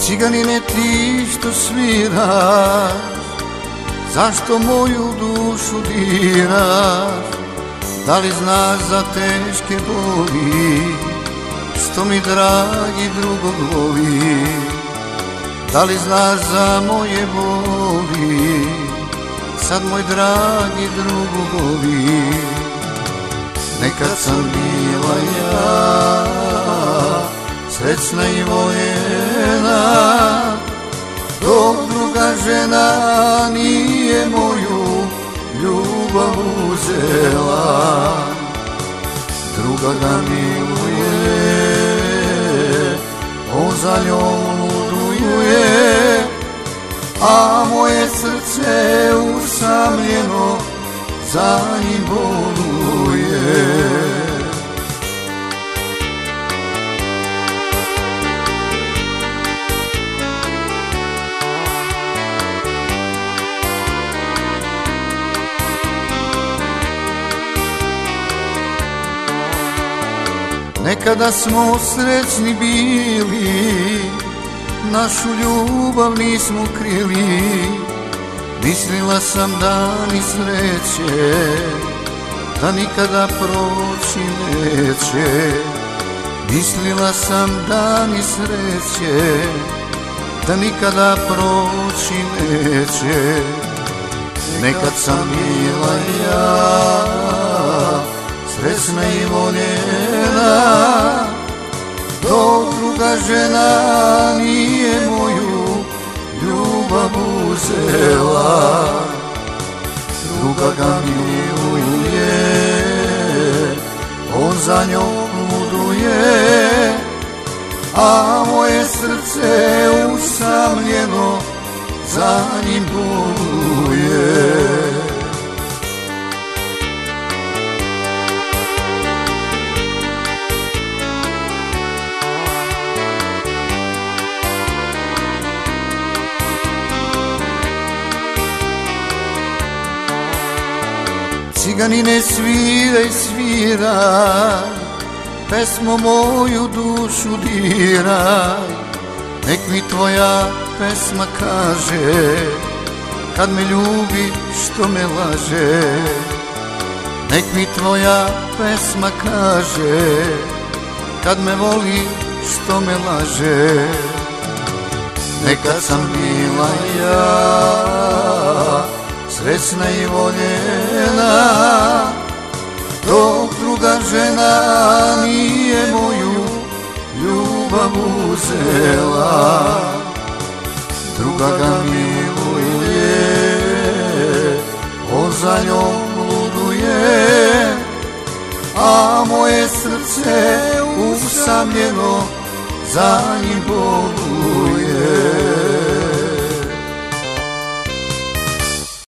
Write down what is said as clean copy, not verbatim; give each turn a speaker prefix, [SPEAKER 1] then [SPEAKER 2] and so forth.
[SPEAKER 1] Ciganine ti što sviraš, zašto moju dušu diraš? Da li znaš za teške boli, što mi dragi drugog voli? Da li znaš za moje boli, sad moj dragi drugo voli? Nekad sam bila ja srećna i voljena, dok druga žena nije moju ljubav uzela. Druga ga miluje, on za njom luduje, a moje srce usamljeno za njim boluje. Nekada smo srećni bili, našu ljubav nismo krili. Mislila sam dani sreće, da nikada proći neće. Mislila sam dani sreće, da nikada proći neće. Nekad sam bila ja srećna i voljena, dok druga žena nije moju ljubav uzela. Druga ga miluje, on za njom luduje, a moje srce usamljeno za njim boluje. Ciganine sviraj, sviraj, pesmo moju dušu diraj. Nek mi tvoja pesma kaže, kad me ljubi što me laže. Nek mi tvoja pesma kaže, kad me voli što me laže. Nekad sam bila ja srećna i voljena, dok druga žena nije moju ljubav uzela. Druga ga miluje, on za njom luduje, a moje srce usamljeno za njim boluje.